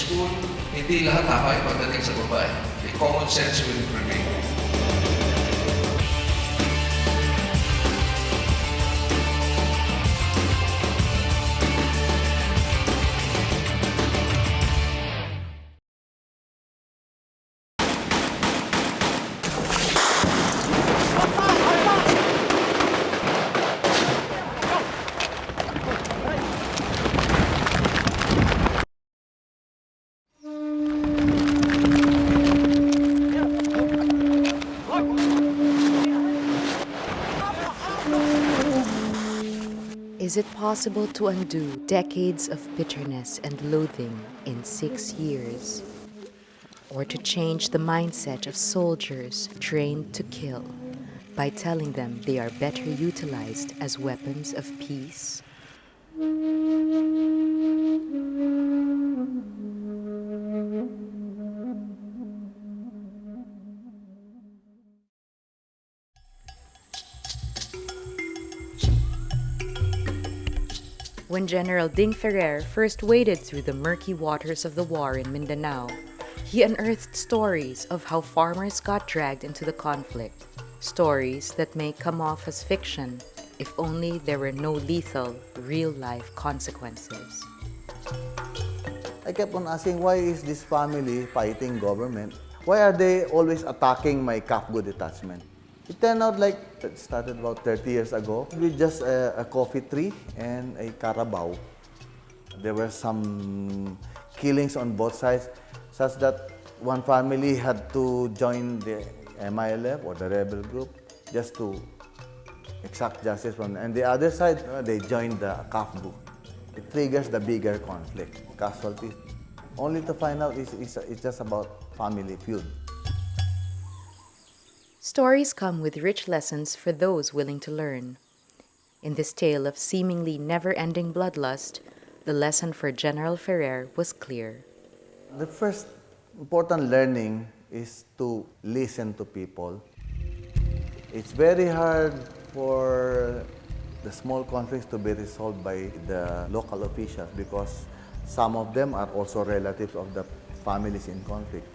school, hindi lahat tama yung pagdating sa babae. The common sense will prevail. Is it possible to undo decades of bitterness and loathing in 6 years? Or to change the mindset of soldiers trained to kill by telling them they are better utilized as weapons of peace? When General Ding Ferrer first waded through the murky waters of the war in Mindanao, he unearthed stories of how farmers got dragged into the conflict. Stories that may come off as fiction if only there were no lethal, real-life consequences. I kept on asking, why is this family fighting government? Why are they always attacking my Kafgo detachment? It turned out like it started about 30 years ago with just a coffee tree and a carabao. There were some killings on both sides, such that one family had to join the MILF or the rebel group just to exact justice from them. And the other side, they joined the Kafgo. It triggers the bigger conflict, casualties. Only to find out it's just about family feud. Stories come with rich lessons for those willing to learn. In this tale of seemingly never-ending bloodlust, the lesson for General Ferrer was clear. The first important learning is to listen to people. It's very hard for the small conflicts to be resolved by the local officials because some of them are also relatives of the families in conflict.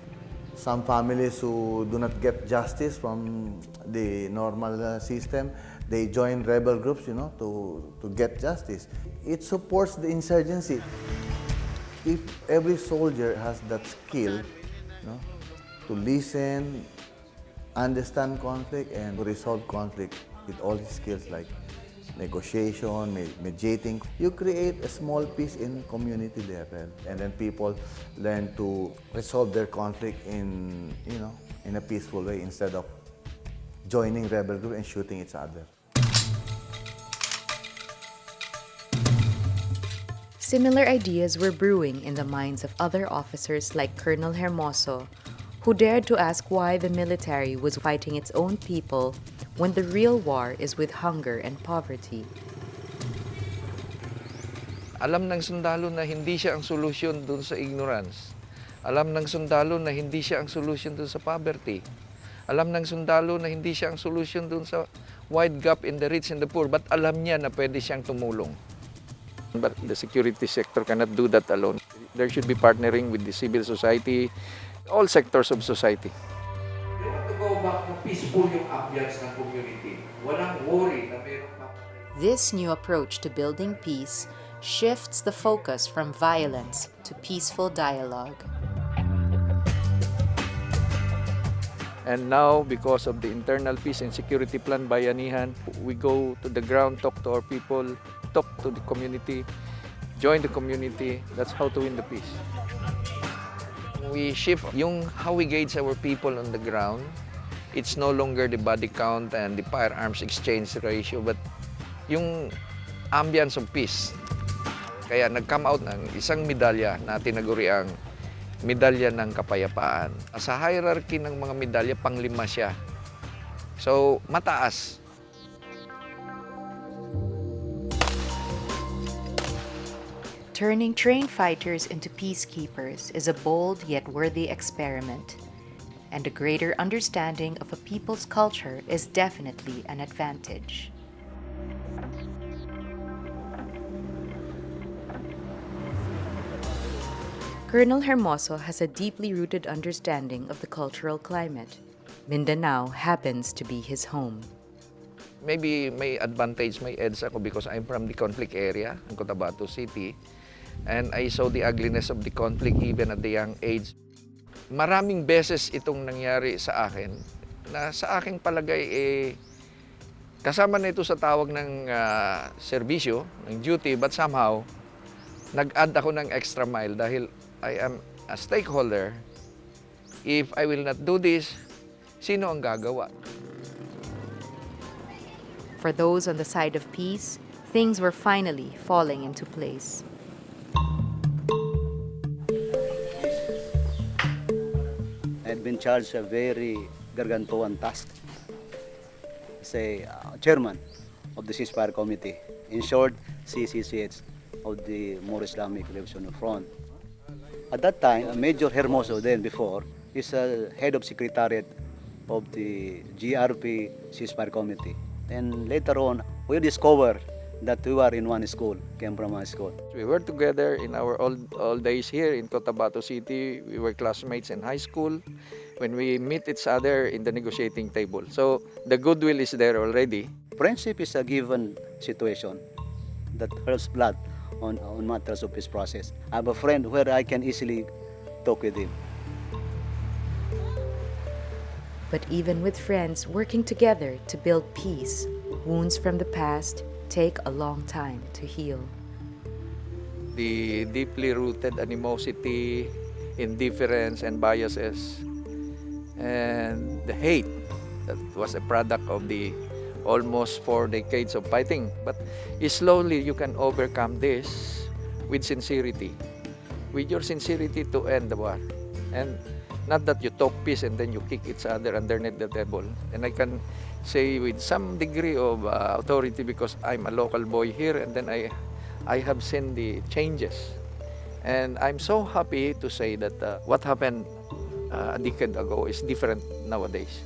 Some families who do not get justice from the normal system, they join rebel groups, to get justice. It supports the insurgency. If every soldier has that skill, to listen, understand conflict, and to resolve conflict with all his skills like negotiation, mediating, you create a small peace in community level, and then people learn to resolve their conflict in a peaceful way instead of joining rebel group and shooting each other. Similar ideas were brewing in the minds of other officers like Colonel Hermoso, who dared to ask why the military was fighting its own people when the real war is with hunger and poverty. Alam ng sundalo na hindi siya ang solusyon dun sa ignorance. Alam ng sundalo na hindi siya ang solusyon dun sa poverty. Alam ng sundalo na hindi siya ang solusyon dun sa wide gap in the rich and the poor. But alam niya na pwede siyang tumulong. But the security sector cannot do that alone. There should be partnering with the civil society, all sectors of society. They want to go back to peaceful yung ambience ng community. Walang worry na mayroong This new approach to building peace shifts the focus from violence to peaceful dialogue. And now, because of the internal peace and security plan Bayanihan, we go to the ground, talk to our people, talk to the community, join the community. That's how to win the peace. We shift yung how we gauge our people on the ground. It's no longer the body count and the firearms exchange ratio, but yung ambience of peace. Kaya nag-come out ng isang medalya na tinaguriang medalya ng kapayapaan. Sa hierarchy ng mga medalya, pang-5 siya. So, mataas. Turning trained fighters into peacekeepers is a bold yet worthy experiment, and a greater understanding of a people's culture is definitely an advantage. Colonel Hermoso has a deeply rooted understanding of the cultural climate. Mindanao happens to be his home. Maybe may advantage, may edge ako because I'm from the conflict area, in Cotabato City. And I saw the ugliness of the conflict even at the young age. Maraming beses itong nangyari sa akin na sa aking palagay kasama na ito sa tawag ng serbisyo, ng duty, but somehow nag-add ako ng extra mile dahil I am a stakeholder. If I will not do this, sino ang gagawa? For those on the side of peace, things were finally falling into place. I had been charged a very gargantuan task as a chairman of the Ceasefire Committee, in short, CCCH of the More Islamic Revolutionary Front. At that time, Major Hermoso, then before, is a head of secretariat of the GRP Ceasefire Committee. And later on, we discovered that we were in one school, came from one school. We were together in our old days here in Cotabato City. We were classmates in high school when we meet each other in the negotiating table. So the goodwill is there already. Friendship is a given situation that helps blood on matters of peace process. I have a friend where I can easily talk with him. But even with friends working together to build peace, wounds from the past take a long time to heal. The deeply rooted animosity, indifference, and biases, and the hate that was a product of the almost 4 decades of fighting. But slowly you can overcome this with sincerity, with your sincerity to end the war. And not that you talk peace and then you kick each other underneath the table. And I can say with some degree of authority because I'm a local boy here, and then I have seen the changes. And I'm so happy to say that what happened a decade ago is different nowadays.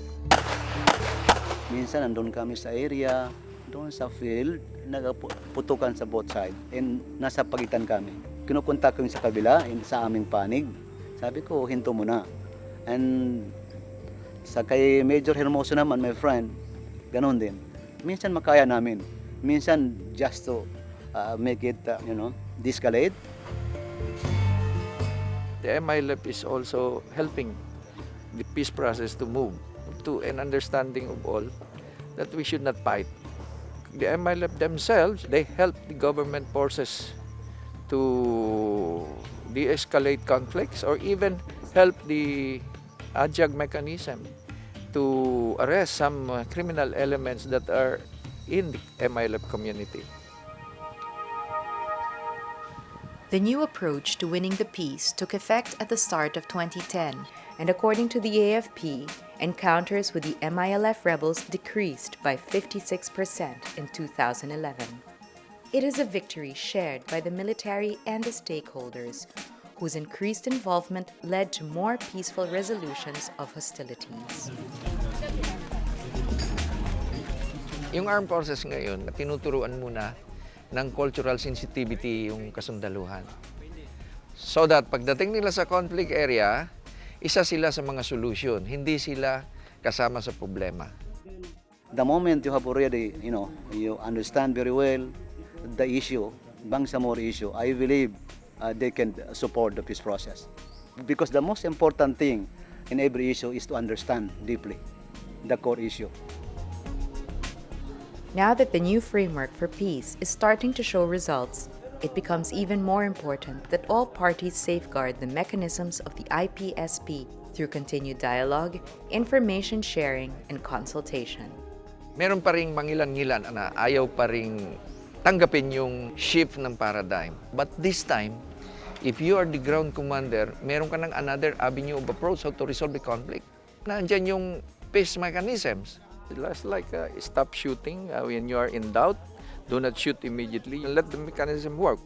Minsan nandun kami sa area, doon sa field, nagputukan sa both side, and nasa pagitan kami. Kinukontak ko yung sa kabila, sa aming panig. Sabi ko, hinto mo na. And sa kay Major Hermoso naman, my friend, ganun din. Minsan makaya namin. Minsan just to make it, de-escalate. The MILF is also helping the peace process to move to an understanding of all that we should not fight. The MILF themselves, they help the government forces to de-escalate conflicts or even help the AJAG mechanism to arrest some criminal elements that are in the MILF community. The new approach to winning the peace took effect at the start of 2010, and according to the AFP, encounters with the MILF rebels decreased by 56% in 2011. It is a victory shared by the military and the stakeholders, whose increased involvement led to more peaceful resolutions of hostilities. Yung armed forces ngayon, tinuturuan muna ng cultural sensitivity yung kasundaluhan. So that pagdating nila sa conflict area, isa sila sa mga solution, hindi sila kasama sa problema. The moment you have already, you understand very well the issue, Bangsamoro issue, I believe they can support the peace process. Because the most important thing in every issue is to understand deeply the core issue. Now that the new framework for peace is starting to show results, it becomes even more important that all parties safeguard the mechanisms of the IPSP through continued dialogue, information sharing, and consultation. Meron pa ring mangilan-ngilan na ayaw pa ring tanggapin yung shift ng paradigm. But this time, if you are the ground commander, meron ka ng another avenue of approach how to resolve the conflict. Nandiyan yung peace mechanisms. It's like stop shooting when you are in doubt. Do not shoot immediately. Let the mechanism work.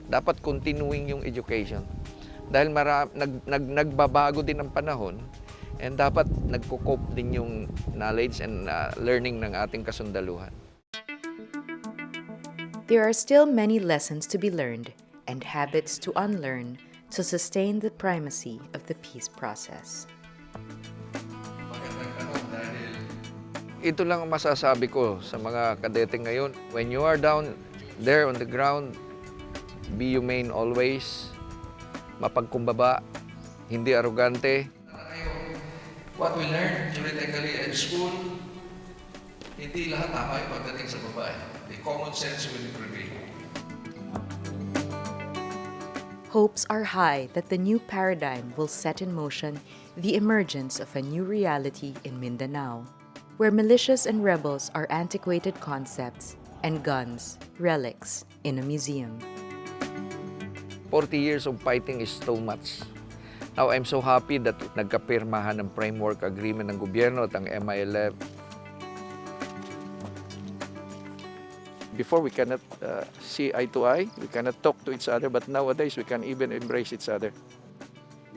Dapat continuing yung education. Dahil nagbabago din ang panahon, and dapat nagko-cope din yung knowledge and learning ng ating kasundaluhan. There are still many lessons to be learned and habits to unlearn to sustain the primacy of the peace process. Ito lang ang masasabi ko sa mga kadete ngayon. When you are down there on the ground, be humane always, mapagkumbaba, hindi arugante. What we learned theoretically at school, hindi lahat tama yung pagdating sa babae. The common sense will prevail. Hopes are high that the new paradigm will set in motion the emergence of a new reality in Mindanao, where militias and rebels are antiquated concepts and guns, relics in a museum. 40 years of fighting is too much. Now, I'm so happy that nagkapirmahan ng framework agreement ng gobyerno at ang MILF. Before, we cannot see eye to eye, we cannot talk to each other, but nowadays, we can even embrace each other.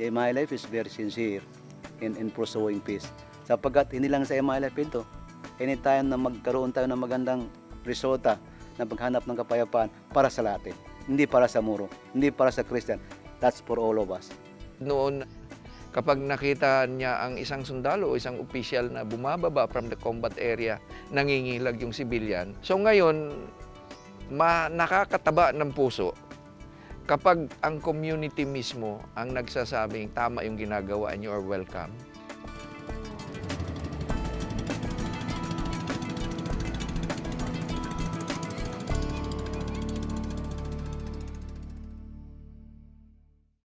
My life is very sincere in pursuing peace. Sapagkat hindi lang sa MILF ito, anytime na magkaroon tayo ng magandang resulta na paghanap ng kapayapaan para sa lahat. Hindi para sa muro, hindi para sa Christian. That's for all of us. Noon, kapag nakita niya ang isang sundalo o isang opisyal na bumababa from the combat area, nangingilag yung civilian. So ngayon, nakakataba ng puso kapag ang community mismo ang nagsasabing tama yung ginagawa and you are welcome.